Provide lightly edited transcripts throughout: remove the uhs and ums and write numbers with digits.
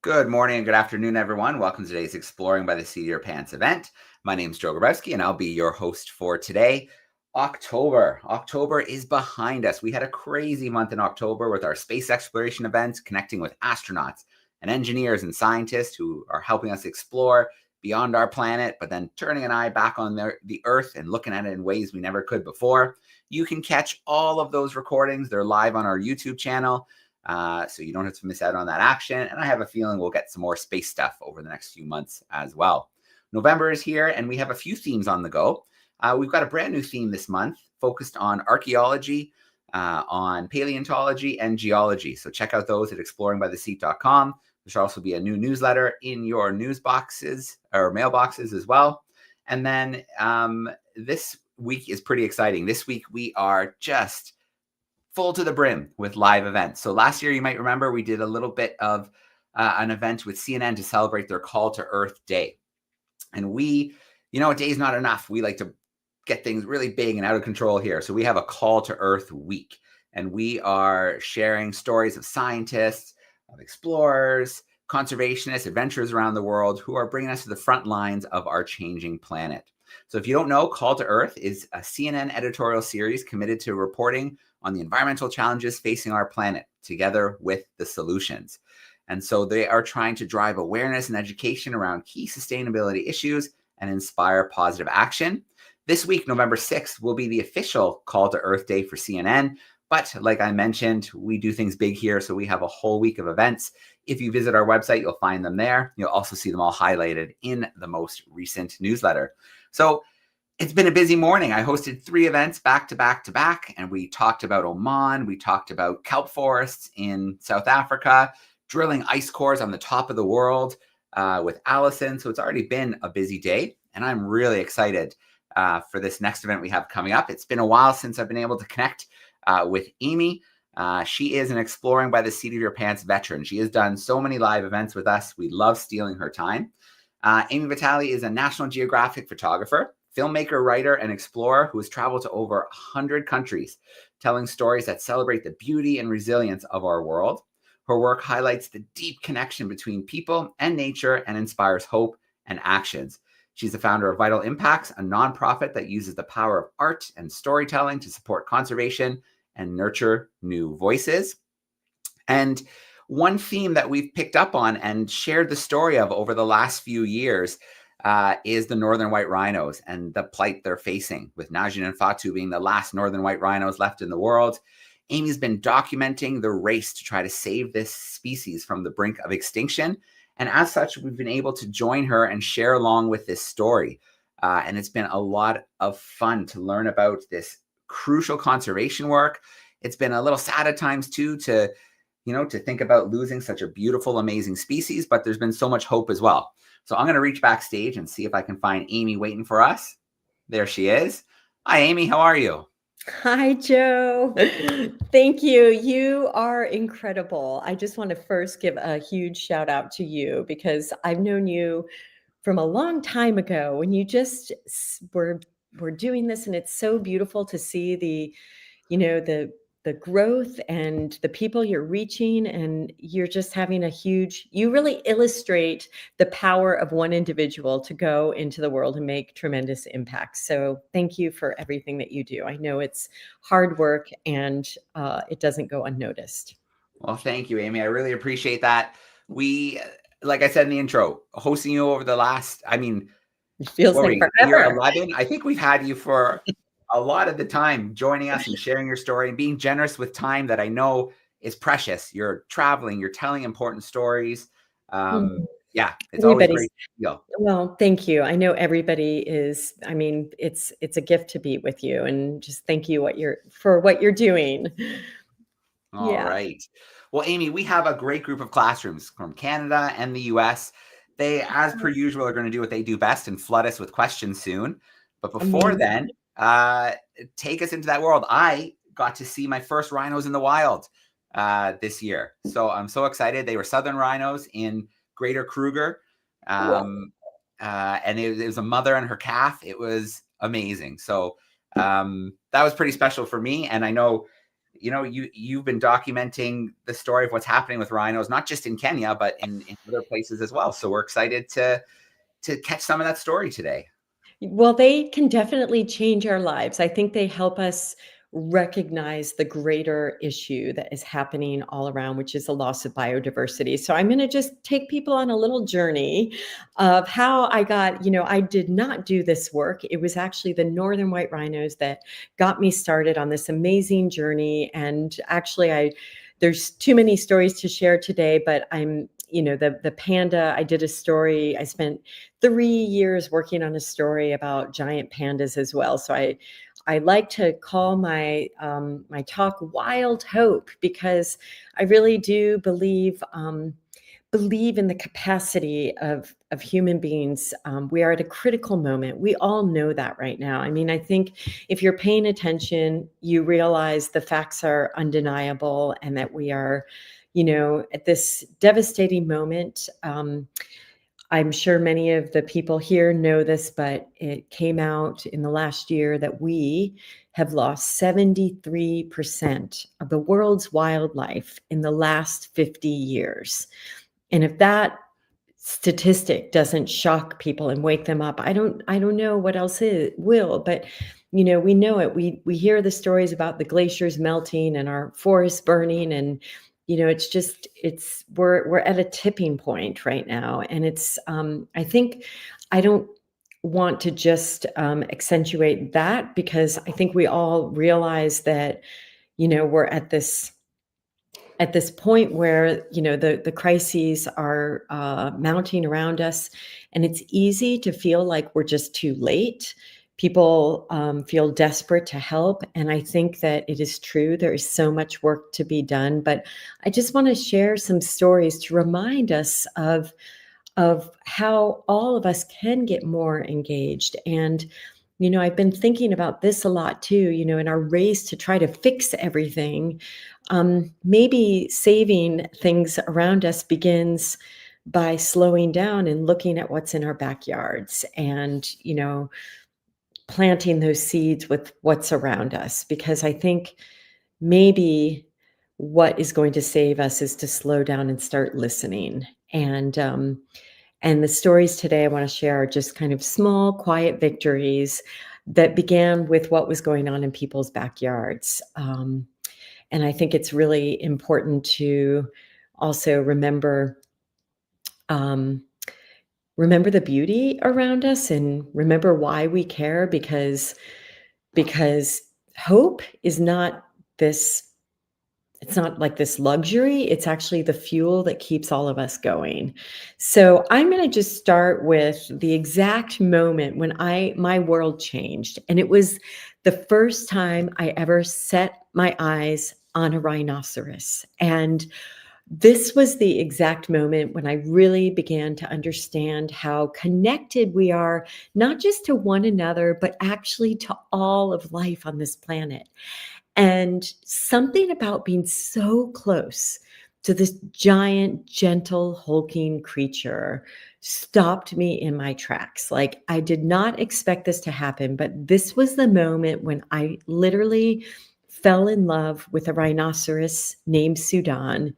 Good morning and good afternoon, everyone. Welcome to today's Exploring by the Seat of Your Pants event. My name is Joe Grabowski, and I'll be your host for today. October is behind us. We had a crazy month in October with our space exploration events, connecting with astronauts and engineers and scientists who are helping us explore beyond our planet, but then turning an eye back on the Earth and looking at it in ways we never could before. You can catch all of those recordings. They're live on our YouTube channel. So you don't have to miss out on that action. And I have a feeling we'll get some more space stuff over the next few months as well. November is here, and we have a few themes on the go. We've got a brand new theme this month focused on archaeology, on paleontology, and geology. So check out those at exploringbytheseat.com. There should also be a new newsletter in your news boxes or mailboxes as well. And then this week is pretty exciting. This week we are just full to the brim with live events. So last year, you might remember, we did a little bit of an event with CNN to celebrate their Call to Earth Day. And a day is not enough. We like to get things really big and out of control here. So we have a Call to Earth week, and we are sharing stories of scientists, of explorers, conservationists, adventurers around the world who are bringing us to the front lines of our changing planet. So if you don't know, Call to Earth is a CNN editorial series committed to reporting on the environmental challenges facing our planet, together with the solutions. And so they are trying to drive awareness and education around key sustainability issues and inspire positive action. This week, November 6th, will be the official Call to Earth Day for CNN. But like I mentioned, we do things big here, so we have a whole week of events. If you visit our website, you'll find them there. You'll also see them all highlighted in the most recent newsletter. So it's been a busy morning. I hosted 3 events back to back to back, and we talked about Oman. We talked about kelp forests in South Africa, drilling ice cores on the top of the world with Allison. So it's already been a busy day, and I'm really excited for this next event we have coming up. It's been a while since I've been able to connect with Ami. She is an Exploring by the Seat of Your Pants veteran. She has done so many live events with us. We love stealing her time. Ami Vitale is a National Geographic photographer, filmmaker, writer, and explorer who has traveled to over 100 countries, telling stories that celebrate the beauty and resilience of our world. Her work highlights the deep connection between people and nature and inspires hope and actions. She's the founder of Vital Impacts, a nonprofit that uses the power of art and storytelling to support conservation and nurture new voices. And one theme that we've picked up on and shared the story of over the last few years is the northern white rhinos and the plight they're facing, with Najin and Fatu being the last northern white rhinos left in the world. Ami's been documenting the race to try to save this species from the brink of extinction. And as such, we've been able to join her and share along with this story. And it's been a lot of fun to learn about this crucial conservation work. It's been a little sad at times too to think about losing such a beautiful, amazing species, but there's been so much hope as well. So I'm going to reach backstage and see if I can find Ami waiting for us. There she is. Hi, Ami. How are you? Hi, Joe. Thank you. You are incredible. I just want to first give a huge shout out to you because I've known you from a long time ago when you just were doing this, and it's so beautiful to see the growth and the people you're reaching, and you're just having you really illustrate the power of one individual to go into the world and make tremendous impacts. So thank you for everything that you do. I know it's hard work and it doesn't go unnoticed. Well, thank you, Ami. I really appreciate that. like I said in the intro, hosting you over the last, I mean, It feels what were like we, year forever. 11? I think we've had you for a lot of the time joining us and sharing your story and being generous with time that I know is precious. You're traveling, you're telling important stories. Mm. Yeah, it's always Everybody's great to feel. Well, thank you. I know everybody is, I mean, it's a gift to be with you, and just thank you for what you're doing. All Yeah. right. Well, Amy, we have a great group of classrooms from Canada and the US. They, as per usual, are going to do what they do best and flood us with questions soon. But before Amazing. then, take us into that world. I got to see my first rhinos in the wild this year. So I'm so excited. They were southern rhinos in Greater Kruger. Well, And it was a mother and her calf. It was amazing. So that was pretty special for me. And I know, you've been documenting the story of what's happening with rhinos, not just in Kenya, but in other places as well. So we're excited to catch some of that story today. Well, they can definitely change our lives. I think they help us recognize the greater issue that is happening all around, which is the loss of biodiversity. So I'm going to just take people on a little journey of how I did not do this work. It was actually the northern white rhinos that got me started on this amazing journey. And actually, there's too many stories to share today, but the panda. I did a story. I spent 3 years working on a story about giant pandas as well. So I like to call my talk "Wild Hope" because I really do believe in the capacity of human beings. We are at a critical moment. We all know that right now. I mean, I think if you're paying attention, you realize the facts are undeniable, and that we are, at this devastating moment. I'm sure many of the people here know this, but it came out in the last year that we have lost 73% of the world's wildlife in the last 50 years. And if that statistic doesn't shock people and wake them up, I don't know what else will. But we know it. We hear the stories about the glaciers melting and our forests burning, and we're at a tipping point right now. And I think I don't want to just accentuate that, because I think we all realize that we're at this point where the crises are mounting around us, and it's easy to feel like we're just too late. People feel desperate to help, and I think that it is true. There is so much work to be done, but I just want to share some stories to remind us of how all of us can get more engaged. And I've been thinking about this a lot too, in our race to try to fix everything. Maybe saving things around us begins by slowing down and looking at what's in our backyards, and planting those seeds with what's around us. Because I think maybe what is going to save us is to slow down and start listening. And the stories today I want to share are just kind of small, quiet victories that began with what was going on in people's backyards. And I think it's really important to also um, remember the beauty around us, and remember why we care, because hope is not this it's not like this luxury. It's actually the fuel that keeps all of us going. So I'm going to just start with the exact moment when my world changed. And it was the first time I ever set my eyes on a rhinoceros. And this was the exact moment when I really began to understand how connected we are, not just to one another, but actually to all of life on this planet. And something about being so close to this giant, gentle, hulking creature stopped me in my tracks. Like, I did not expect this to happen, but this was the moment when I literally fell in love with a rhinoceros named Sudan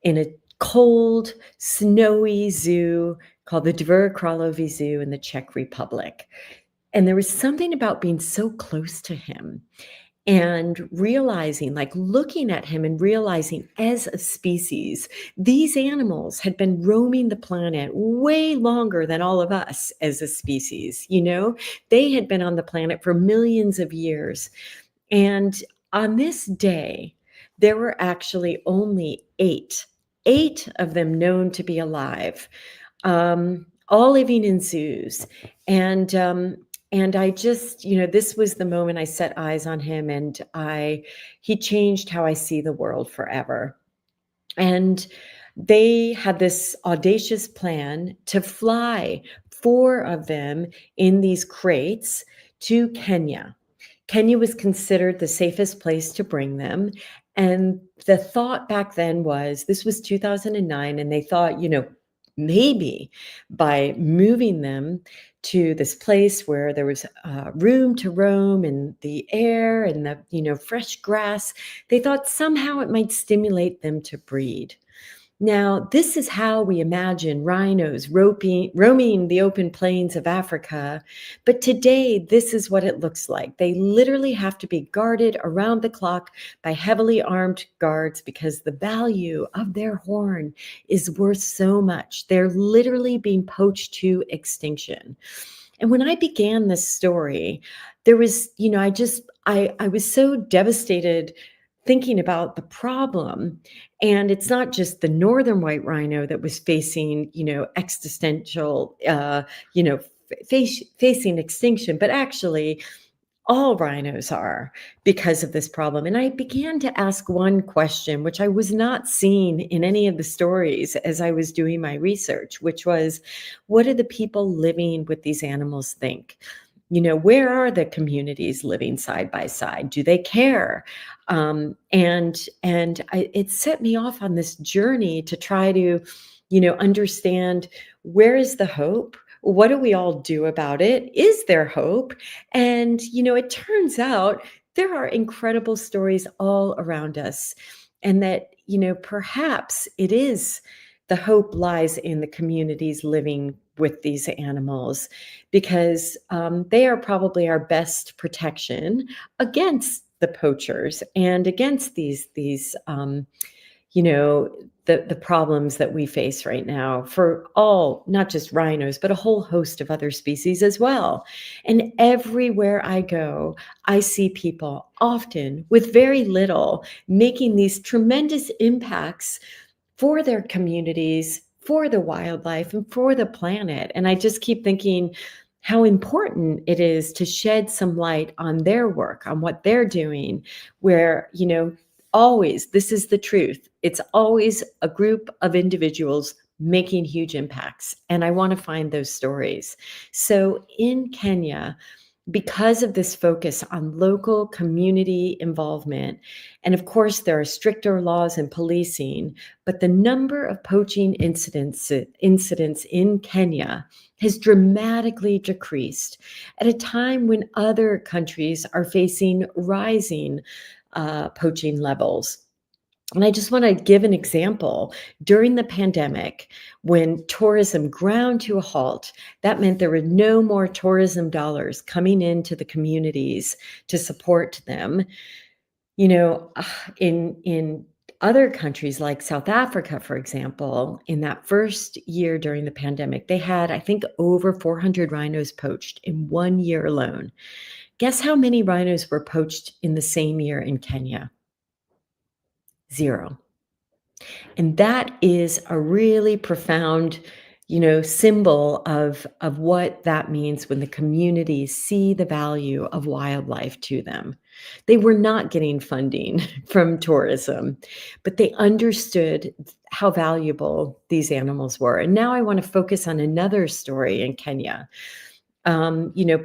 in a cold, snowy zoo called the Dvor Kralovi Zoo in the Czech Republic. And there was something about being so close to him. and realizing, like looking at him and realizing as a species, these animals had been roaming the planet way longer than all of us as a species. They had been on the planet for millions of years. And on this day, there were actually only eight of them known to be alive, all living in zoos. And I just, this was the moment I set eyes on him, and he changed how I see the world forever. And they had this audacious plan to fly 4 of them in these crates to Kenya. Kenya was considered the safest place to bring them. And the thought back then was, this was 2009, and they thought, maybe by moving them to this place where there was room to roam and the air and the fresh grass, they thought somehow it might stimulate them to breed. Now, this is how we imagine rhinos roaming the open plains of Africa. But today, this is what it looks like. They literally have to be guarded around the clock by heavily armed guards because the value of their horn is worth so much. They're literally being poached to extinction. And when I began this story, there was, I was so devastated thinking about the problem. And it's not just the northern white rhino that was facing, existential, facing extinction, but actually all rhinos are, because of this problem. And I began to ask one question, which I was not seeing in any of the stories as I was doing my research, which was, what do the people living with these animals think? Where are the communities living side by side? Do they care? It set me off on this journey to try to, understand, where is the hope? What do we all do about it? Is there hope? And, it turns out there are incredible stories all around us, and that, perhaps it is, the hope lies in the communities living with these animals, because they are probably our best protection against the poachers and against these the problems that we face right now for all, not just rhinos, but a whole host of other species as well. And everywhere I go, I see people, often with very little, making these tremendous impacts for their communities, for the wildlife, and for the planet. And I just keep thinking how important it is to shed some light on their work, on what they're doing, where, always, this is the truth. It's always a group of individuals making huge impacts. And I want to find those stories. So in Kenya, because of this focus on local community involvement, and of course, there are stricter laws and policing, but the number of poaching incidents in Kenya has dramatically decreased at a time when other countries are facing rising poaching levels. And I just want to give an example. During the pandemic, when tourism ground to a halt, that meant there were no more tourism dollars coming into the communities to support them. In other countries like South Africa, for example, in that first year during the pandemic, they had, I think, over 400 rhinos poached in 1 year alone. Guess how many rhinos were poached in the same year in Kenya? 0. And that is a really profound, symbol of what that means when the communities see the value of wildlife to them. They were not getting funding from tourism, but they understood how valuable these animals were. And now I want to focus on another story in Kenya.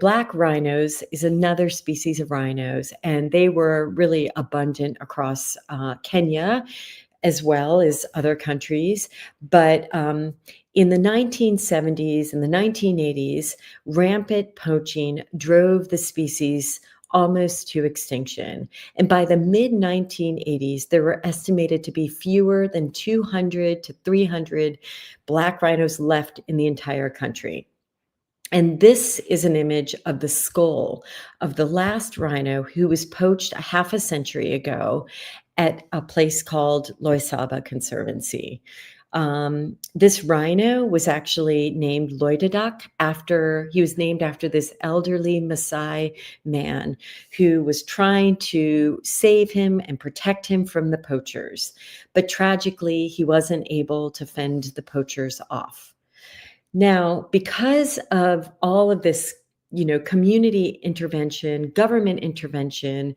Black rhinos is another species of rhinos, and they were really abundant across Kenya as well as other countries. But in the 1970s and the 1980s, rampant poaching drove the species almost to extinction. And by the mid-1980s, there were estimated to be fewer than 200 to 300 black rhinos left in the entire country. And this is an image of the skull of the last rhino who was poached a half a century ago at a place called Loisaba Conservancy. This rhino was actually named Loidadak he was named after this elderly Maasai man who was trying to save him and protect him from the poachers. But tragically, he wasn't able to fend the poachers off. Now, because of all of this, community intervention, government intervention,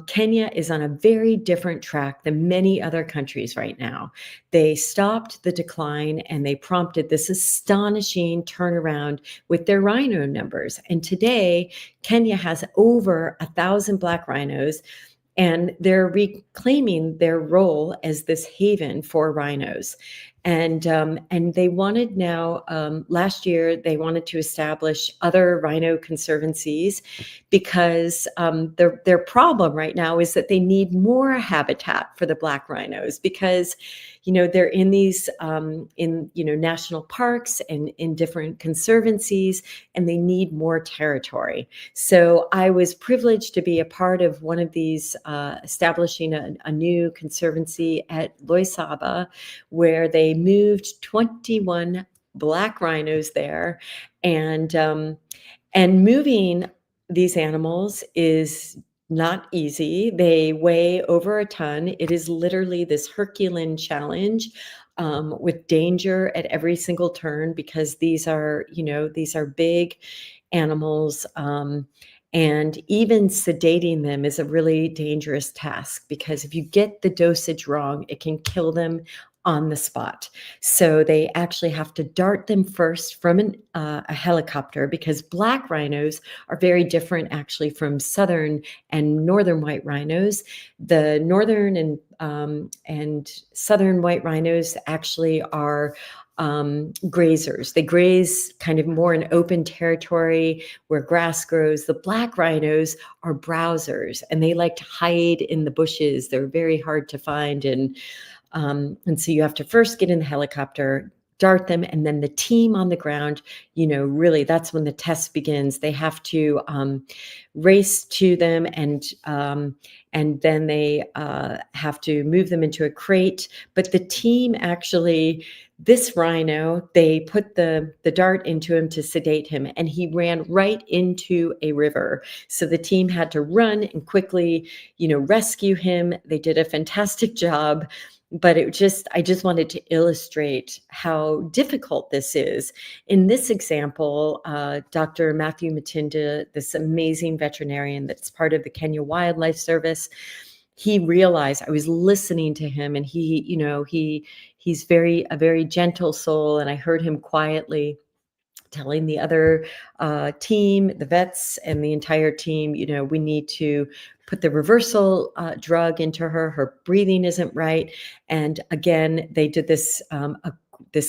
Kenya is on a very different track than many other countries right now. They stopped the decline and they prompted this astonishing turnaround with their rhino numbers. And today, Kenya has over 1,000 black rhinos, and they're reclaiming their role as this haven for rhinos. And they wanted now, last year, they wanted to establish other rhino conservancies because their problem right now is that they need more habitat for the black rhinos because, they're in these, national parks and in different conservancies, and they need more territory. So I was privileged to be a part of one of these, establishing a new conservancy at Loisaba, where they moved 21 black rhinos there, and moving these animals is not easy. They weigh over a ton. It is literally this Herculean challenge, with danger at every single turn because these are big animals. And even sedating them is a really dangerous task because if you get the dosage wrong, it can kill them on the spot. So they actually have to dart them first from a helicopter because black rhinos are very different actually from southern and northern white rhinos. The northern and southern white rhinos actually are grazers. They graze kind of more in open territory where grass grows. The black rhinos are browsers and they like to hide in the bushes. They're very hard to find. And so you have to first get in the helicopter, dart them, and then the team on the ground, really that's when the test begins. They have to race to them, and then they have to move them into a crate. But the team actually, this rhino, they put the dart into him to sedate him, and he ran right into a river. So the team had to run and quickly, rescue him. They did a fantastic job. But I just wanted to illustrate how difficult this is. In this example, Dr. Matthew Matinda, this amazing veterinarian that's part of the Kenya Wildlife Service, he realized, I was listening to him, and he's a very gentle soul, and I heard him quietly telling the other team, the vets and the entire team, we need to put the reversal drug into her. Her breathing isn't right. And again, they did this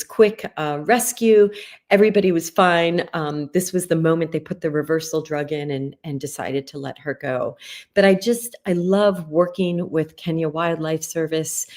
quick rescue. Everybody was fine. This was the moment they put the reversal drug in and decided to let her go. But I love working with Kenya Wildlife Service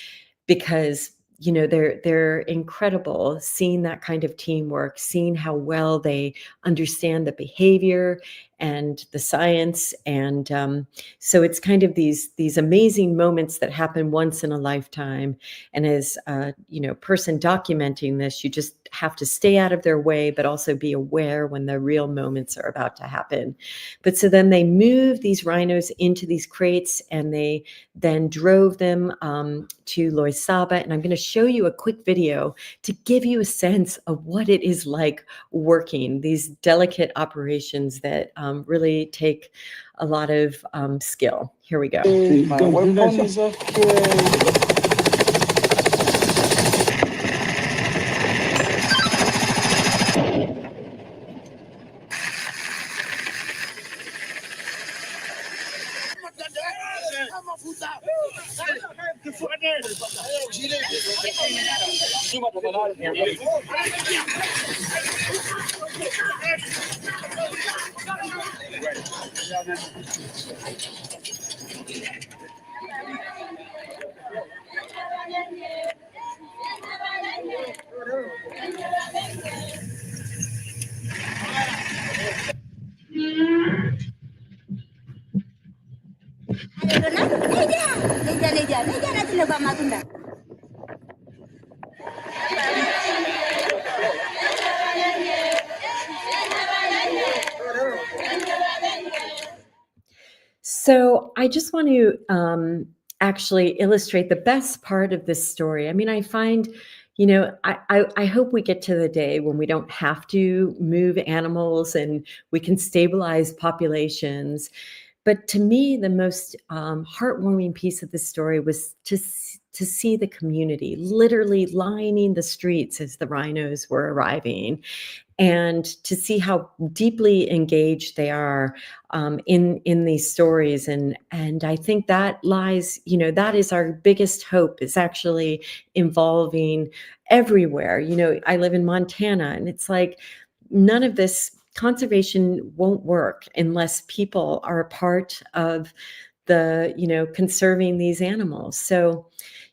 because they're incredible, seeing that kind of teamwork, seeing how well they understand the behavior and the science. And so it's kind of these amazing moments that happen once in a lifetime. And as a person documenting this, you just have to stay out of their way, but also be aware when the real moments are about to happen. But so then they moved these rhinos into these crates, and they then drove them to Loisaba. And I'm going to show you a quick video to give you a sense of what it is like working these delicate operations that really take a lot of skill. Here we go. So I just want to actually illustrate the best part of this story. I mean, I find, I hope we get to the day when we don't have to move animals and we can stabilize populations. But to me, the most heartwarming piece of the story was to see the community literally lining the streets as the rhinos were arriving, and to see how deeply engaged they are in these stories. And I think that lies, that is our biggest hope, is actually involving everywhere. I live in Montana, and it's like none of this conservation won't work unless people are a part of the, conserving these animals. So,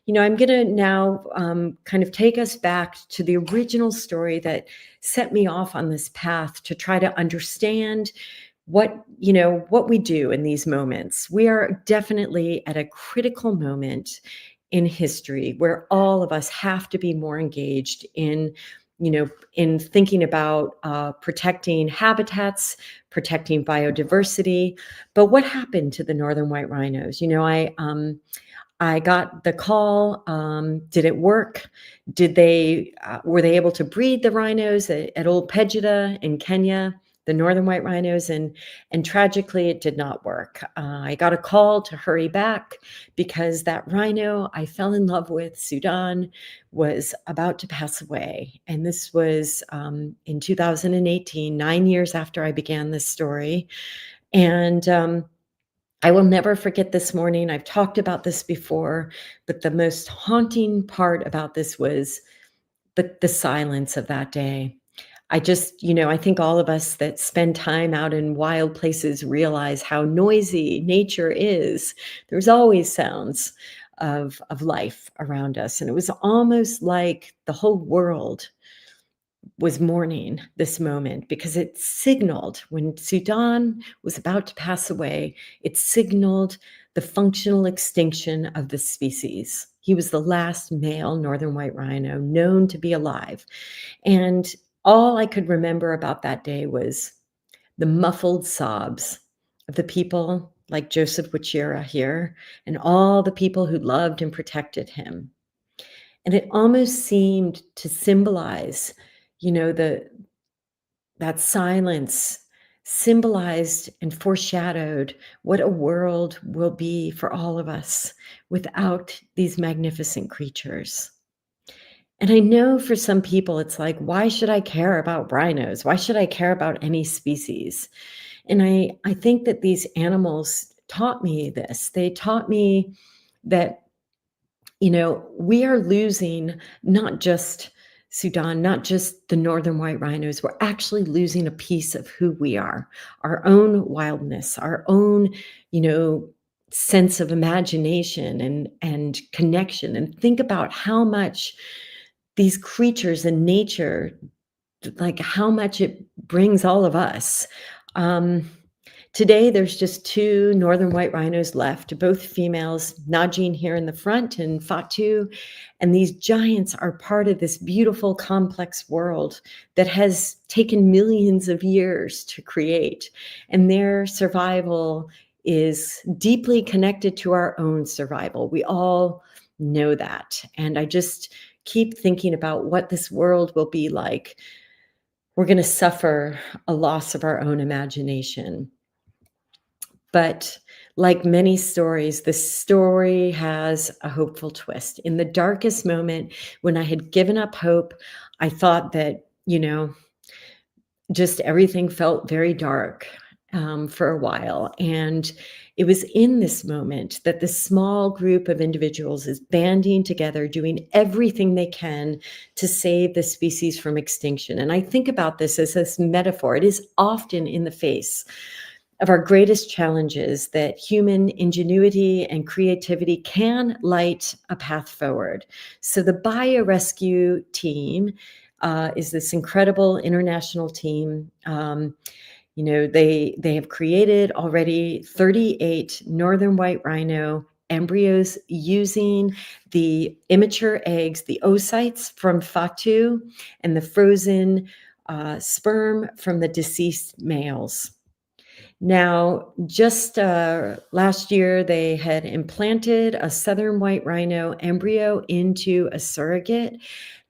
I'm going to now kind of take us back to the original story that set me off on this path to try to understand what we do in these moments. We are definitely at a critical moment in history where all of us have to be more engaged in thinking about protecting habitats, protecting biodiversity. But what happened to the northern white rhinos? I got the call. Did it work? Were they able to breed the rhinos at Ol Pejeta in Kenya, the northern white rhinos? And tragically, it did not work. I got a call to hurry back because that rhino I fell in love with, Sudan, was about to pass away. And this was in 2018, 9 years after I began this story. And I will never forget this morning. I've talked about this before, but the most haunting part about this was the silence of that day. I think all of us that spend time out in wild places realize how noisy nature is. There's always sounds of life around us. And it was almost like the whole world was mourning this moment, because it signaled, when Sudan was about to pass away, it signaled the functional extinction of the species. He was the last male northern white rhino known to be alive. And all I could remember about that day was the muffled sobs of the people like Joseph Wachira here, and all the people who loved and protected him. And it almost seemed to symbolize, that silence symbolized and foreshadowed what a world will be for all of us without these magnificent creatures. And I know for some people, it's like, why should I care about rhinos? Why should I care about any species? And I think that these animals taught me this. They taught me that, we are losing not just Sudan, not just the northern white rhinos. We're actually losing a piece of who we are, our own wildness, our own, sense of imagination and connection. And think about how much these creatures in nature, like how much it brings all of us. Today, there's just two northern white rhinos left, both females, Najin here in the front and Fatu. And these giants are part of this beautiful, complex world that has taken millions of years to create. And their survival is deeply connected to our own survival. We all know that. And I just keep thinking about what this world will be like. We're going to suffer a loss of our own imagination. But like many stories, this story has a hopeful twist. In the darkest moment, when I had given up hope, I thought that, just everything felt very dark for a while. And it was in this moment that this small group of individuals is banding together, doing everything they can to save the species from extinction. And I think about this as this metaphor. It is often in the face of our greatest challenges that human ingenuity and creativity can light a path forward. So the biorescue team is this incredible international team. They have created already 38 northern white rhino embryos using the immature eggs, the oocytes from Fatu, and the frozen sperm from the deceased males. Now, just last year, they had implanted a southern white rhino embryo into a surrogate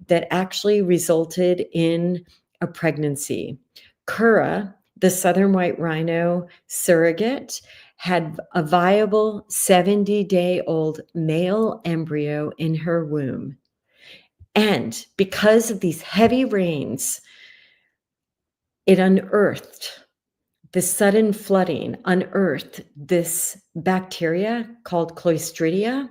that actually resulted in a pregnancy. Kura, the southern white rhino surrogate, had a viable 70-day-old male embryo in her womb. And because of these heavy rains, it unearthed the sudden flooding unearthed this bacteria called Clostridia,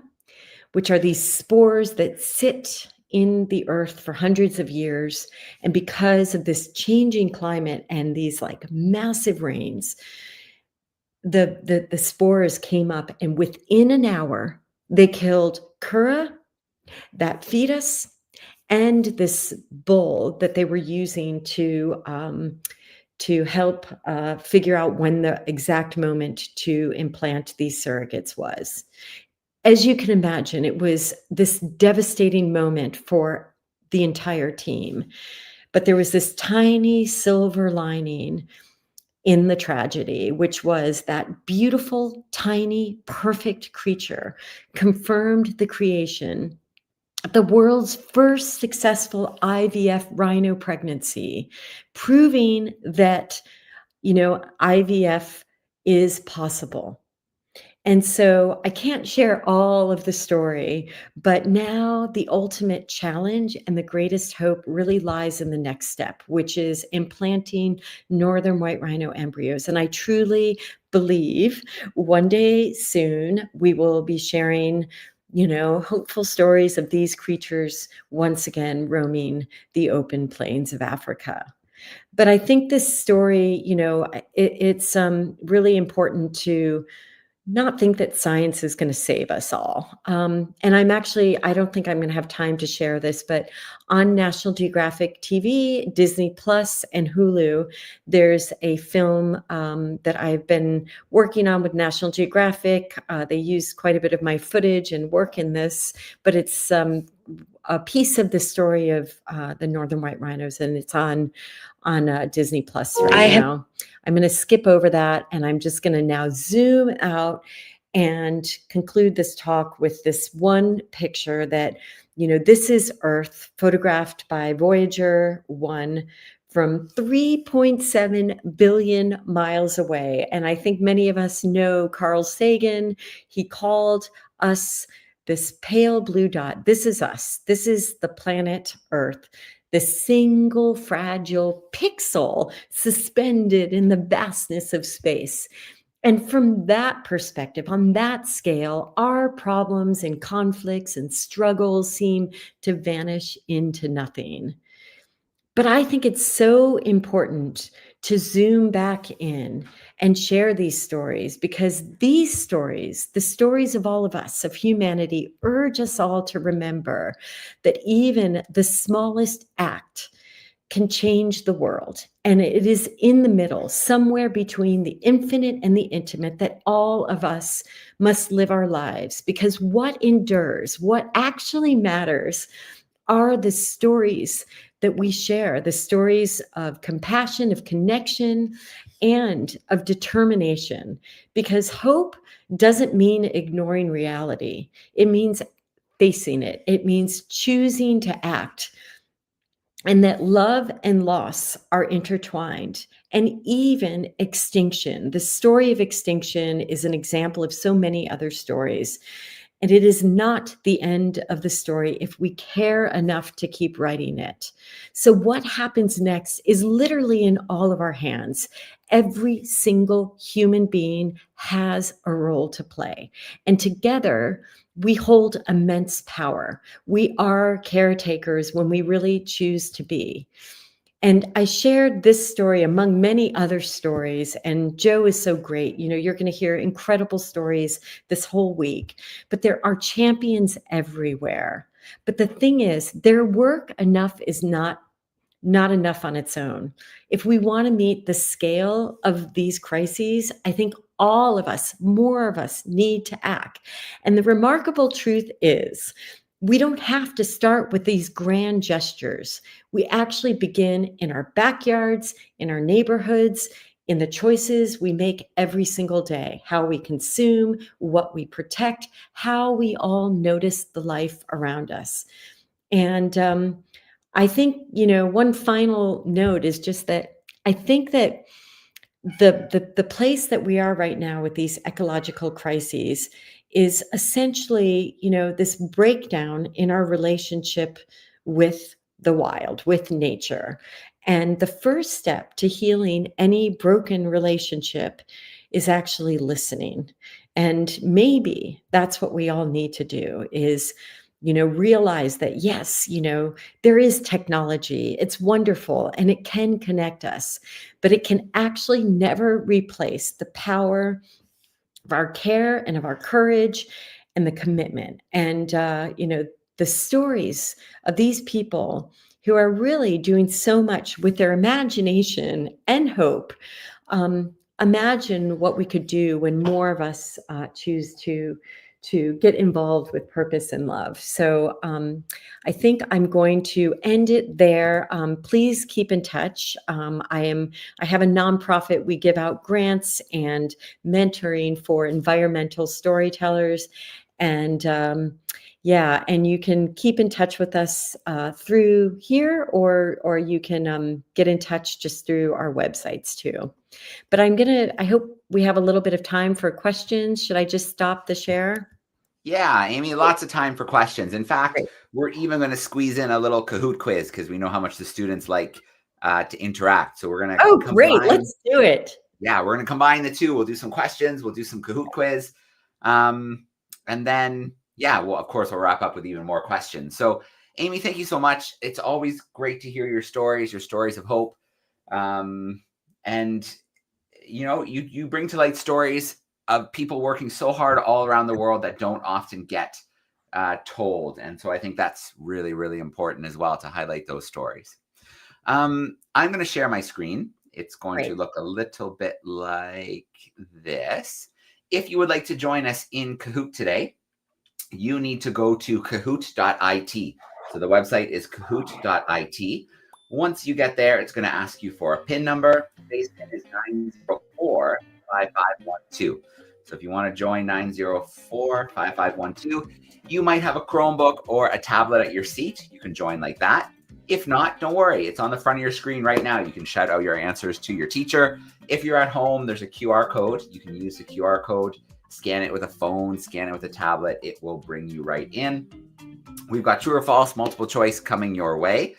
which are these spores that sit in the earth for hundreds of years. And because of this changing climate and these like massive rains, the spores came up, and within an hour, they killed Kura, that fetus, and this bull that they were using to help figure out when the exact moment to implant these surrogates was. As you can imagine, it was this devastating moment for the entire team. But there was this tiny silver lining in the tragedy, which was that beautiful, tiny, perfect creature confirmed the creation of the world's first successful IVF rhino pregnancy, proving that IVF is possible. And so I can't share all of the story, but now the ultimate challenge and the greatest hope really lies in the next step, which is implanting northern white rhino embryos. And I truly believe one day soon we will be sharing hopeful stories of these creatures once again roaming the open plains of Africa. But I think this story, it's really important to not think that science is going to save us all. And I don't think I'm going to have time to share this, but on National Geographic TV, Disney Plus, and Hulu, there's a film that I've been working on with National Geographic. They use quite a bit of my footage and work in this, but it's a piece of the story of the northern white rhinos, and it's on Disney Plus right now. I'm going to skip over that, and I'm just going to now zoom out and conclude this talk with this one picture that, this is Earth photographed by Voyager 1 from 3.7 billion miles away. And I think many of us know Carl Sagan. He called us this pale blue dot. This is us. This is the planet Earth. The single fragile pixel suspended in the vastness of space. And from that perspective, on that scale, our problems and conflicts and struggles seem to vanish into nothing. But I think it's so important to zoom back in and share these stories, because these stories, the stories of all of us, of humanity, urge us all to remember that even the smallest act can change the world. And it is in the middle, somewhere between the infinite and the intimate, that all of us must live our lives. Because what endures, what actually matters, are the stories that we share, the stories of compassion, of connection, and of determination. Because hope doesn't mean ignoring reality. It means facing it. It means choosing to act. And that love and loss are intertwined, and even extinction. The story of extinction is an example of so many other stories. And it is not the end of the story if we care enough to keep writing it. So what happens next is literally in all of our hands. Every single human being has a role to play. And together, we hold immense power. We are caretakers when we really choose to be. And I shared this story among many other stories, and Joe is so great. You're going to hear incredible stories this whole week, but there are champions everywhere. But the thing is, their work enough is not enough on its own. If we want to meet the scale of these crises, I think all of us, more of us need to act. And the remarkable truth is, we don't have to start with these grand gestures. We actually begin in our backyards, in our neighborhoods, in the choices we make every single day, how we consume, what we protect, how we all notice the life around us. And I think, one final note is just that I think that the place that we are right now with these ecological crises is essentially, this breakdown in our relationship with the wild, with nature. And the first step to healing any broken relationship is actually listening. And maybe that's what we all need to do is, realize that, yes, there is technology. It's wonderful and it can connect us, but it can actually never replace the power of our care and of our courage and the commitment. And, the stories of these people who are really doing so much with their imagination and hope. Imagine what we could do when more of us choose to get involved with purpose and love. So I think I'm going to end it there. Please keep in touch. I have a nonprofit. We give out grants and mentoring for environmental storytellers. And and you can keep in touch with us through here, or you can get in touch just through our websites too. But I hope we have a little bit of time for questions. Should I just stop the share? Yeah, Amy, lots of time for questions. In fact, Great. we're even going to squeeze in a little Kahoot quiz because we know how much the students like to interact. So we're going to Oh, great. combine. Let's do it. Yeah, we're going to combine the two. We'll do some questions. We'll do some Kahoot quiz. And then, well, of course, we'll wrap up with even more questions. So, Amy, thank you so much. It's always great to hear your stories of hope. And, you bring to light stories of people working so hard all around the world that don't often get told. And so I think that's really, really important as well to highlight those stories. I'm going to share my screen. It's going to look a little bit like this. If you would like to join us in Kahoot today, you need to go to kahoot.it. So the website is kahoot.it. Once you get there, it's going to ask you for a PIN number. Today's PIN is 904-5512. So if you want to join 904-5512, you might have a Chromebook or a tablet at your seat. You can join like that. If not, don't worry. It's on the front of your screen right now. You can shout out your answers to your teacher. If you're at home, there's a QR code. You can use the QR code, scan it with a phone, scan it with a tablet. It will bring you right in. We've got true or false, multiple choice coming your way.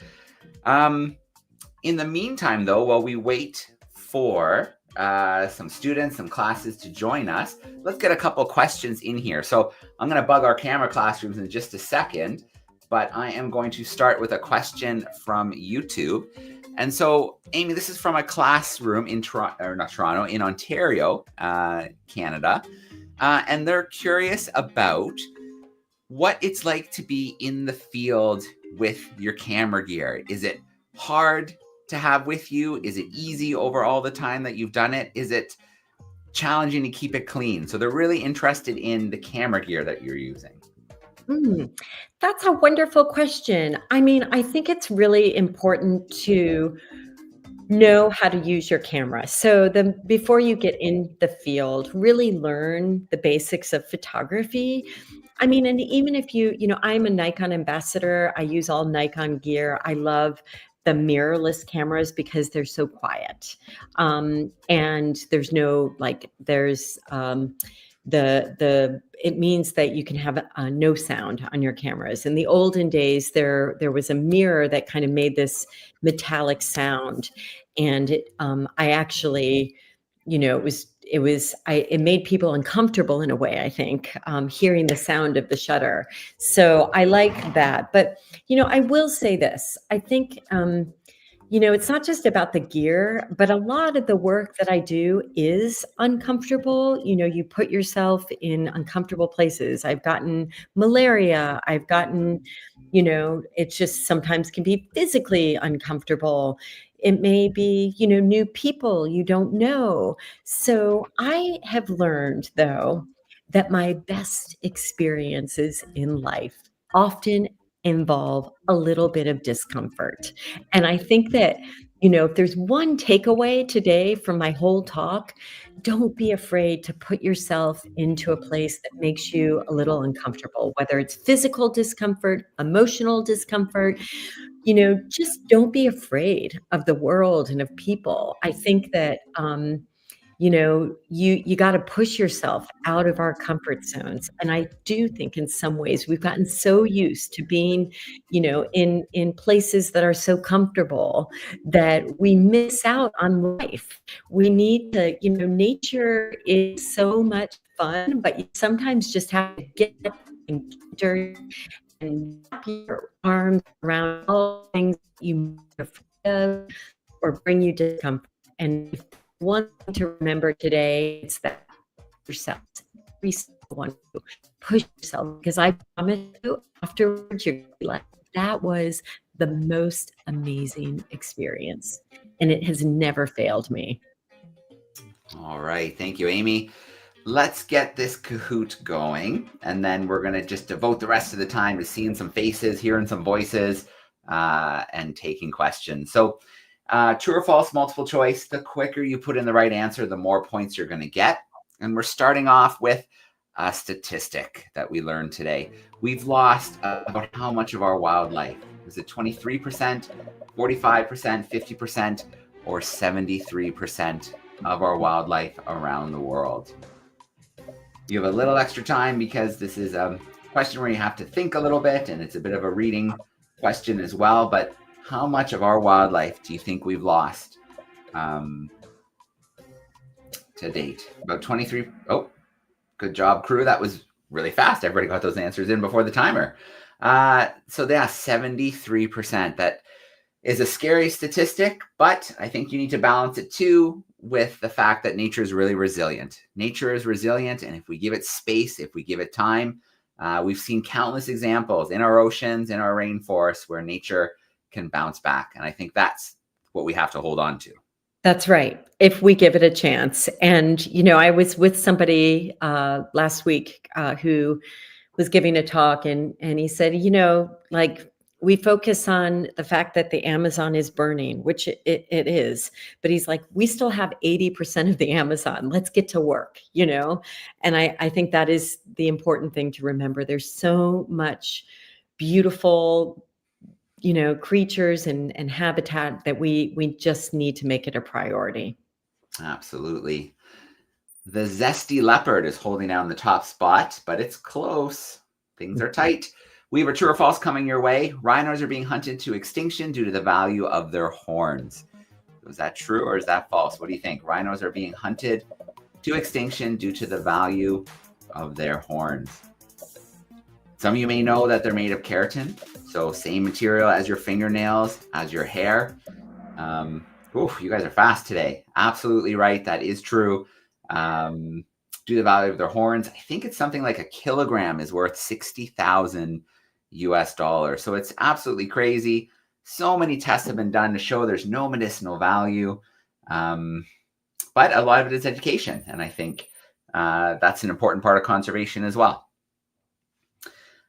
In the meantime, though, while we wait for some students, some classes to join us, let's get a couple questions in here. So I'm going to bug our camera classrooms in just a second, but I am going to start with a question from YouTube. And so, Amy, this is from a classroom in in Ontario, Canada. And they're curious about what it's like to be in the field with your camera gear. Is it hard to have with you? Is it easy over all the time that you've done it? Is it challenging to keep it clean? So they're really interested in the camera gear that you're using. That's a wonderful question. I mean, I think it's really important to know how to use your camera. So before you get in the field, really learn the basics of photography. I mean, and even if I'm a Nikon ambassador, I use all Nikon gear. I love the mirrorless cameras because they're so quiet. And there's no, it means that you can have no sound on your cameras. In the olden days, there was a mirror that kind of made this metallic sound. And I actually, it made people uncomfortable in a way, I think, hearing the sound of the shutter. So I like that. But, I will say this, I think, it's not just about the gear, but a lot of the work that I do is uncomfortable. You put yourself in uncomfortable places. I've gotten malaria. I've gotten, it just sometimes can be physically uncomfortable. It may be, you know, new people you don't know. So I have learned, though, that my best experiences in life often involve a little bit of discomfort. And I think that, you know, if there's one takeaway today from my whole talk, don't be afraid to put yourself into a place that makes you a little uncomfortable, whether it's physical discomfort, emotional discomfort. You know, just don't be afraid of the world and of people. I think that, you know, you gotta push yourself out of our comfort zones, and I do think in some ways we've gotten so used to being, you know, in places that are so comfortable that we miss out on life. We need to, you know, nature is so much fun, but you sometimes just have to get up and get dirty and wrap your arms around all things you might be afraid of or bring you discomfort. And if one thing to remember today, it's that yourself, every single one of you, push yourself, because I promise you, afterwards, you're gonna be like, that was the most amazing experience. And it has never failed me. All right. Thank you, Amy. Let's get this Kahoot going, and then we're going to just devote the rest of the time to seeing some faces, hearing some voices, and taking questions. So, true or false multiple choice, the quicker you put in the right answer, the more points you're going to get. And we're starting off with a statistic that we learned today. We've lost about how much of our wildlife? Is it 23%, 45%, 50%, or 73% of our wildlife around the world? You have a little extra time because this is a question where you have to think a little bit, and it's a bit of a reading question as well. But how much of our wildlife do you think we've lost to date? About 23. Oh, good job, crew. That was really fast. Everybody got those answers in before the timer. So yeah, 73%. That is a scary statistic, but I think you need to balance it too with the fact that nature is really resilient. Nature is resilient, and if we give it space, if we give it time, we've seen countless examples in our oceans, in our rainforests, where nature can bounce back. And I think that's what we have to hold on to. That's right, if we give it a chance. And, you know, I was with somebody last week who was giving a talk, and he said, you know, like, we focus on the fact that the Amazon is burning, which it is, but he's like, we still have 80% of the Amazon. Let's get to work, you know? And I think that is the important thing to remember. There's so much beautiful, you know, creatures and habitat that we just need to make it a priority. Absolutely. The zesty leopard is holding down the top spot, but it's close. Things are tight. We have a true or false coming your way. Rhinos are being hunted to extinction due to the value of their horns. Is that true or is that false? What do you think? Rhinos are being hunted to extinction due to the value of their horns. Some of you may know that they're made of keratin, so same material as your fingernails, as your hair. You guys are fast today. Absolutely right. That is true. Due to the value of their horns, I think it's something like a kilogram is worth 60,000 US dollars. So it's absolutely crazy. So many tests have been done to show there's no medicinal value. But a lot of it is education. And I think that's an important part of conservation as well.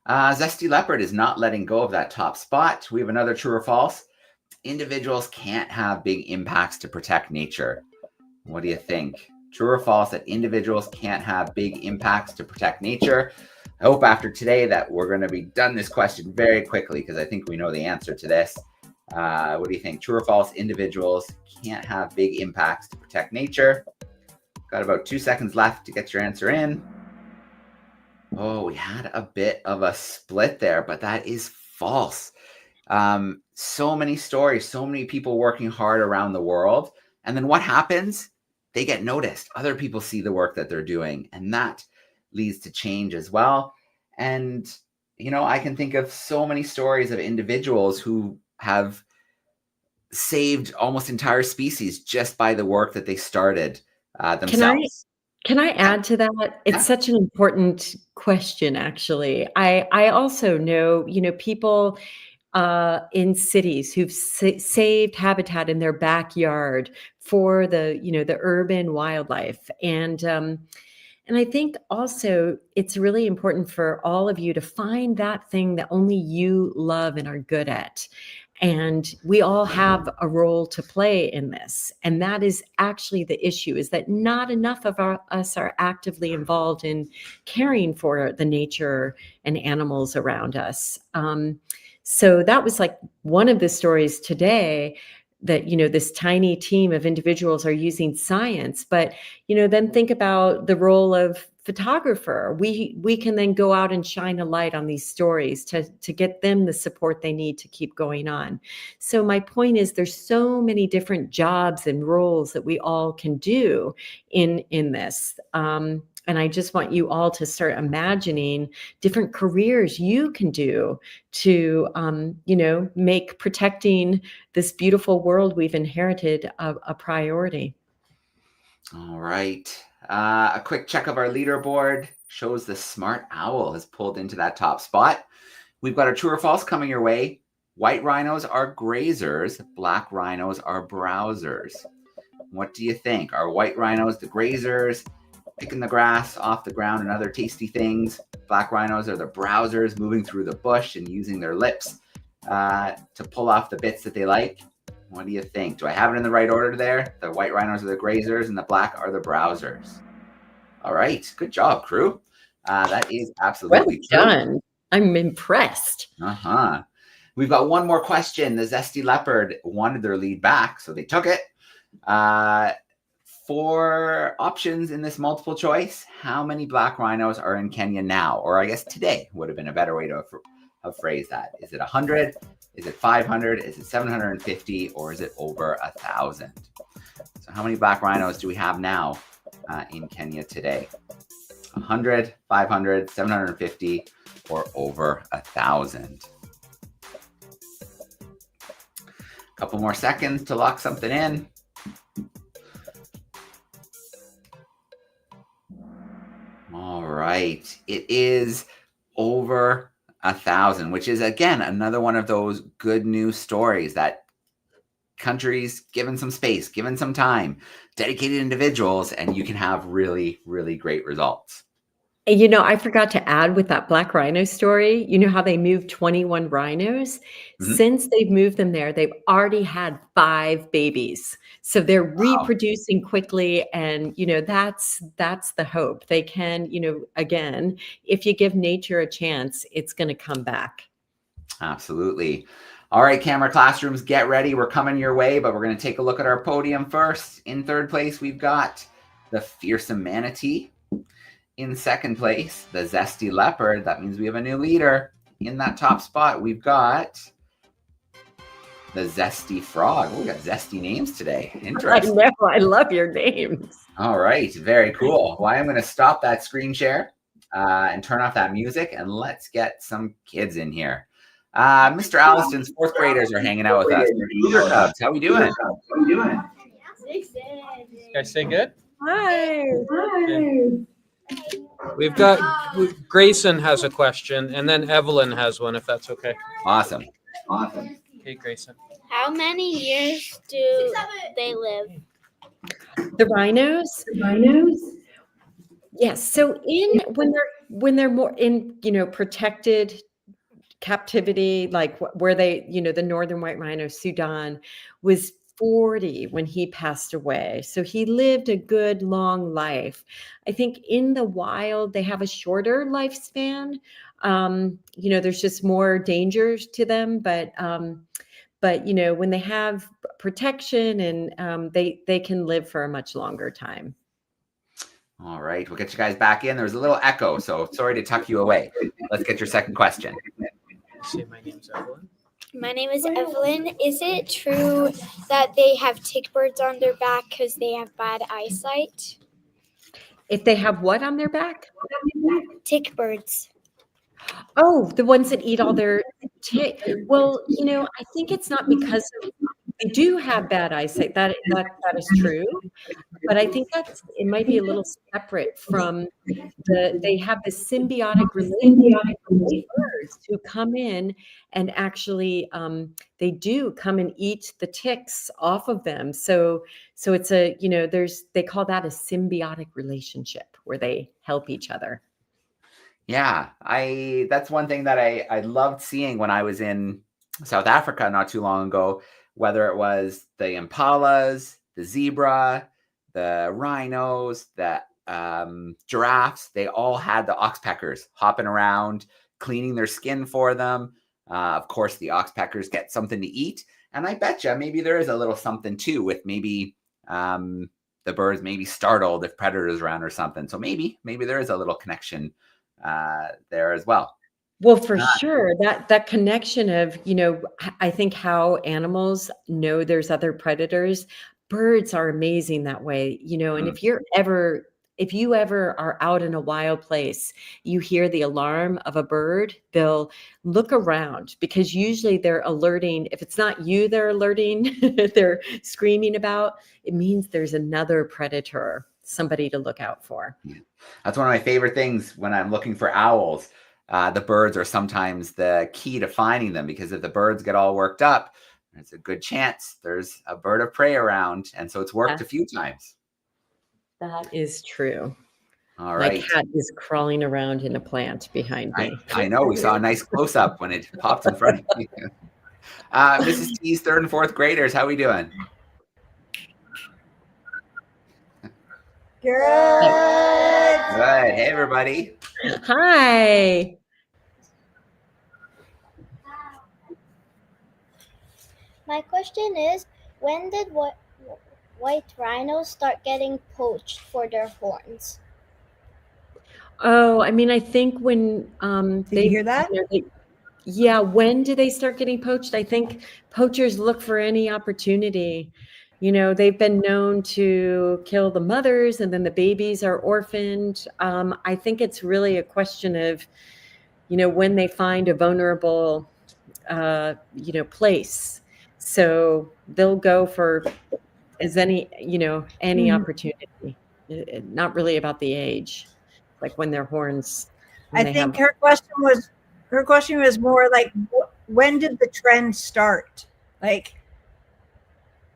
Zesty leopard is not letting go of that top spot. We have another true or false. Individuals can't have big impacts to protect nature. What do you think? True or false that individuals can't have big impacts to protect nature? I hope after today that we're going to be done this question very quickly because I think we know the answer to this. What do you think? True or false? Individuals can't have big impacts to protect nature. Got about 2 seconds left to get your answer in. Oh, we had a bit of a split there, but that is false. So many stories, so many people working hard around the world. And then what happens? They get noticed. Other people see the work that they're doing, and that leads to change as well. And, you know, I can think of so many stories of individuals who have saved almost entire species just by the work that they started themselves. Can I add to that? It's such an important question, actually. I also know, you know, people in cities who've saved habitat in their backyard for the urban wildlife. And I think also it's really important for all of you to find that thing that only you love and are good at. And we all have a role to play in this. And that is actually the issue, is that not enough of us are actively involved in caring for the nature and animals around us. So that was like one of the stories today, that this tiny team of individuals are using science. But then think about the role of photographer. We can then go out and shine a light on these stories to get them the support they need to keep going on. So my point is, there's so many different jobs and roles that we all can do in this. And I just want you all to start imagining different careers you can do to, make protecting this beautiful world we've inherited a priority. All right. A quick check of our leaderboard shows the smart owl has pulled into that top spot. We've got a true or false coming your way. White rhinos are grazers. Black rhinos are browsers. What do you think? Are white rhinos the grazers, picking the grass off the ground and other tasty things? Black rhinos are the browsers, moving through the bush and using their lips to pull off the bits that they like. What do you think? Do I have it in the right order there? The white rhinos are the grazers and the black are the browsers. All right. Good job, crew. That is absolutely well done. I'm impressed. We've got one more question. The zesty leopard wanted their lead back, so they took it. 4 options in this multiple choice. How many black rhinos are in Kenya now? Or I guess today would have been a better way to have phrased that. Is it 100? Is it 500? Is it 750? Or is it over 1,000? So how many black rhinos do we have now in Kenya today? 100, 500, 750, or over 1,000? Couple more seconds to lock something in. All right, it is over 1,000, which is, again, another one of those good news stories that countries given some space, given some time, dedicated individuals, and you can have really, really great results. I forgot to add with that black rhino story, how they moved 21 rhinos? Mhm. Since they've moved them there, they've already had 5 babies. So they're reproducing quickly. And, that's the hope. They can, again, if you give nature a chance, it's going to come back. Absolutely. All right, camera classrooms, get ready. We're coming your way, but we're going to take a look at our podium first. In third place, we've got the fearsome manatee. In second place, the zesty leopard. That means we have a new leader. In that top spot, we've got the zesty frog. Oh, we got zesty names today. Interesting. I know. I love your names. All right. Very cool. Well, I'm going to stop that screen share and turn off that music, and let's get some kids in here. Mr. Alliston's 4th graders are hanging out with us. Cougar Cubs, how we doing? You guys say good? Hi. Okay. We've got Grayson has a question, and then Evelyn has one, if that's okay. Awesome. Okay, Grayson. How many years do they live? The rhinos? Yes. So when they're more in, protected captivity, like where they, the northern white rhino, Sudan, was 40 when he passed away. So he lived a good long life. I think in the wild, they have a shorter lifespan. There's just more dangers to them, but when they have protection and they can live for a much longer time. All right, we'll get you guys back in. There was a little echo, so sorry to tuck you away. Let's get your second question. Say my name's Evelyn. My name is Evelyn. Is it true that they have tick birds on their back because they have bad eyesight? If they have what on their back? Tick birds. Oh, the ones that eat all their tick. Well, I think it's not because of They do have bad eyesight. That is true. But I think it might be a little separate from they have this symbiotic relationship with birds who come in and actually they do come and eat the ticks off of them. So it's they call that a symbiotic relationship where they help each other. Yeah, that's one thing that I loved seeing when I was in South Africa not too long ago, whether it was the impalas, the zebra, the rhinos, the giraffes, they all had the oxpeckers hopping around, cleaning their skin for them. Of course, the oxpeckers get something to eat. And I bet you maybe there is a little something too with maybe the birds maybe startled if predators around or something. So maybe there is a little connection there as well. Well, for sure, that connection of, I think how animals know there's other predators, birds are amazing that way, and if you ever are out in a wild place, you hear the alarm of a bird, they'll look around because usually they're alerting. If it's not you they're alerting, they're screaming about, it means there's another predator, somebody to look out for. Yeah. That's one of my favorite things when I'm looking for owls. The birds are sometimes the key to finding them, because if the birds get all worked up, there's a good chance there's a bird of prey around. And so it's worked a few times. That is true. All right. My cat is crawling around in a plant behind me. I know. We saw a nice close-up when it popped in front of you. Mrs. T's third and fourth graders, how are we doing? Good. Good. Hey, everybody. Hi. My question is, when did white rhinos start getting poached for their horns? Oh, I mean, I think when Did you hear that? Yeah, when do they start getting poached? I think poachers look for any opportunity. They've been known to kill the mothers and then the babies are orphaned. I think it's really a question of, when they find a vulnerable, place. So they'll go for any opportunity. Not really about the age, like when their horns. I think her question was more like, when did the trend start? Like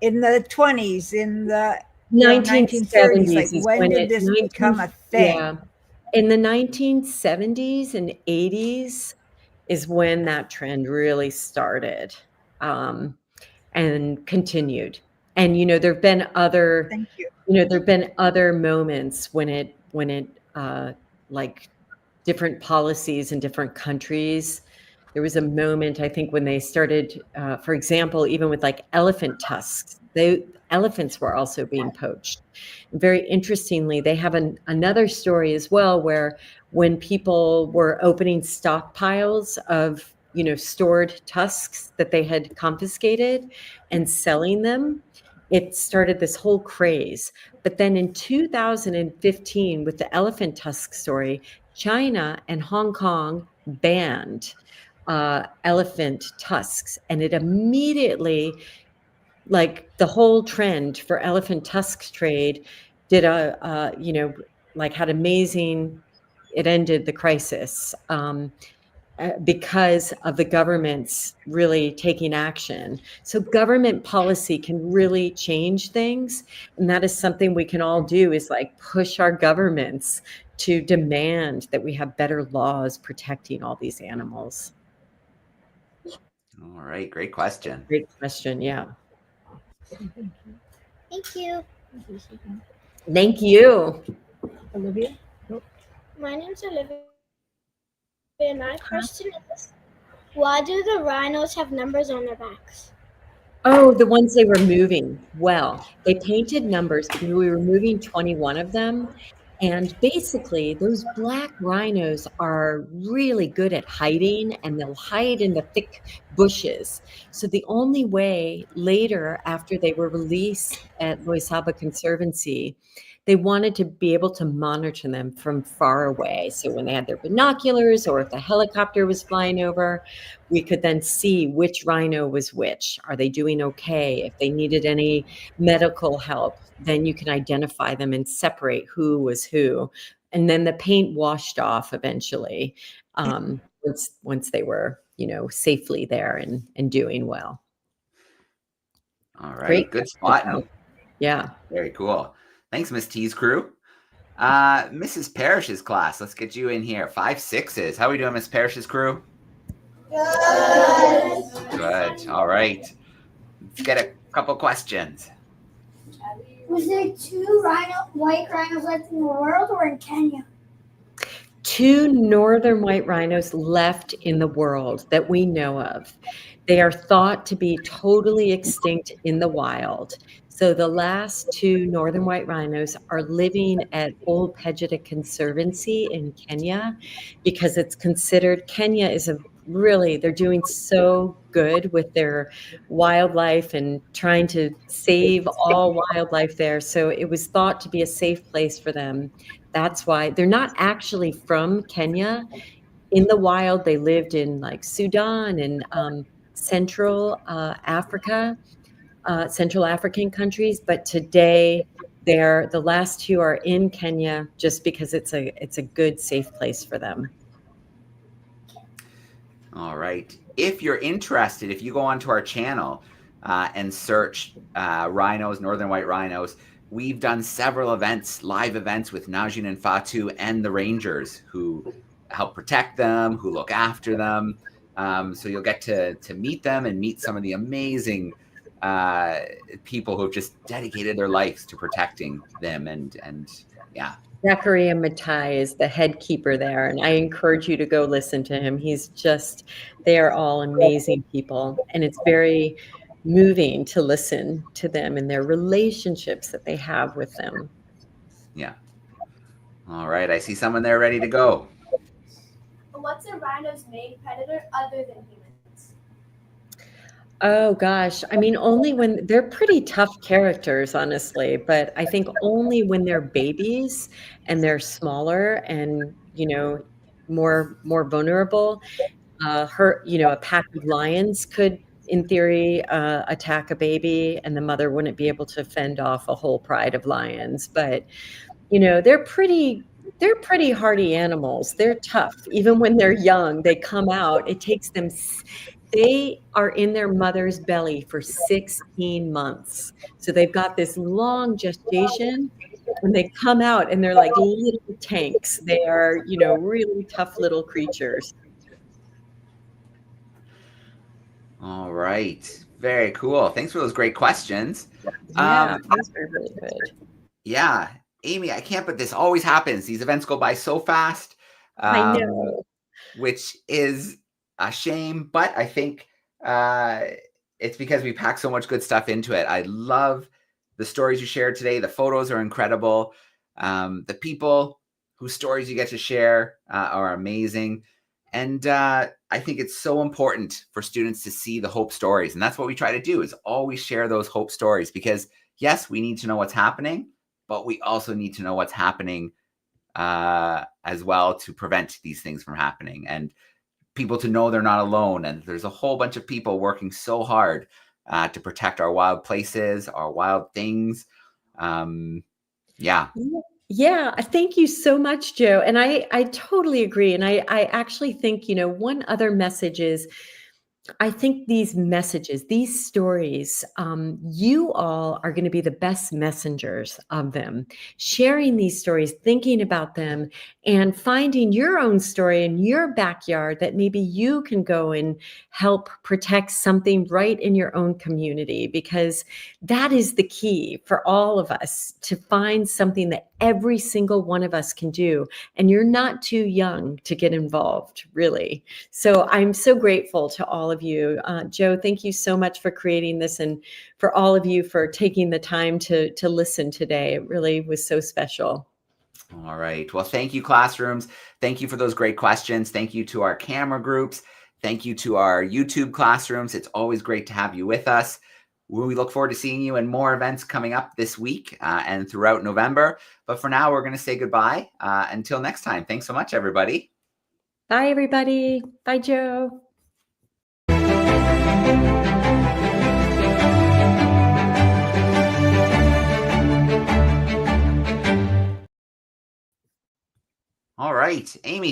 in the 20s, in the 1930s, like when did this become a thing? Yeah. In the 1970s and 80s is when that trend really started, and continued. And there've been other there've been other moments when it like different policies in different countries. There was a moment, I think, when they started, for example, even with like elephant tusks, elephants were also being poached. And very interestingly, they have another story as well, where when people were opening stockpiles of stored tusks that they had confiscated and selling them, it started this whole craze. But then in 2015, with the elephant tusk story, China and Hong Kong banned elephant tusks, and it immediately, like the whole trend for elephant tusk trade did had amazing, it ended the crisis. Because of the government's really taking action. So government policy can really change things. And that is something we can all do, is like push our governments to demand that we have better laws protecting all these animals. All right. Great question. Great question. Yeah. Thank you. Thank you. Olivia? My name's Olivia. And my question is, why do the rhinos have numbers on their backs? Oh, the ones they were moving. Well, they painted numbers because we were moving 21 of them. And basically, those black rhinos are really good at hiding, and they'll hide in the thick bushes. So the only way later, after they were released at Loisaba Conservancy, they wanted to be able to monitor them from far away. So when they had their binoculars, or if the helicopter was flying over, we could then see which rhino was which. Are they doing okay? If they needed any medical help, then you can identify them and separate who was who. And then the paint washed off eventually, once they were, safely there and doing well. All right. Great Good question, spot. Joe. Yeah. Very cool. Thanks, Miss T's crew. Mrs. Parrish's class, let's get you in here. 5 6s. How are we doing, Miss Parrish's crew? Good. All right. Let's get a couple questions. Was there 2 white rhinos left in the world or in Kenya? 2 northern white rhinos left in the world that we know of. They are thought to be totally extinct in the wild. So the last 2 northern white rhinos are living at Ol Pejeta Conservancy in Kenya, because it's considered, Kenya is they're doing so good with their wildlife and trying to save all wildlife there. So it was thought to be a safe place for them. That's why they're not actually from Kenya. In the wild, they lived in like Sudan and Central Africa, Central African countries. But today, the last 2 are in Kenya, just because it's a good, safe place for them. All right. If you're interested, if you go onto our channel and search rhinos, northern white rhinos, we've done several events, live events with Najin and Fatu and the rangers who help protect them, who look after them. So you'll get to meet them and meet some of the amazing people who have just dedicated their lives to protecting them. And yeah. Zachary Matai is the head keeper there, and I encourage you to go listen to him. They are all amazing people, and it's very moving to listen to them and their relationships that they have with them. Yeah. All right. I see someone there ready to go. What's a rhino's main predator other than humans? Oh gosh, I mean, only when they're pretty tough characters, honestly, but I think only when they're babies and they're smaller and, more vulnerable. A pack of lions could, in theory, attack a baby, and the mother wouldn't be able to fend off a whole pride of lions. But, they're pretty hardy animals. They're tough. Even when they're young, they come out. They are in their mother's belly for 16 months. So they've got this long gestation. When they come out, and they're like little tanks. They are, really tough little creatures. All right. Very cool. Thanks for those great questions. Yeah, those are really good. Yeah. Amy, I can't, but this always happens. These events go by so fast. I know. Which is a shame, but I think it's because we pack so much good stuff into it. I love the stories you shared today. The photos are incredible. The people whose stories you get to share are amazing. And I think it's so important for students to see the hope stories. And that's what we try to do, is always share those hope stories, because yes, we need to know what's happening, but we also need to know what's happening as well to prevent these things from happening, and people to know they're not alone. And there's a whole bunch of people working so hard to protect our wild places, our wild things. Yeah. Yeah, thank you so much, Joe. And I totally agree. And I actually think, one other message is, I think these messages, these stories, you all are going to be the best messengers of them, sharing these stories, thinking about them, and finding your own story in your backyard that maybe you can go and help protect something right in your own community, because that is the key for all of us, to find something that every single one of us can do. And you're not too young to get involved, really. So I'm so grateful to all of you. Joe, thank you so much for creating this, and for all of you for taking the time to listen today. It really was so special. All right. Well, thank you, classrooms. Thank you for those great questions. Thank you to our camera groups. Thank you to our YouTube classrooms. It's always great to have you with us. We look forward to seeing you in more events coming up this week and throughout November. But for now, we're going to say goodbye. Until next time. Thanks so much, everybody. Bye, everybody. Bye, Joe. All right, Amy.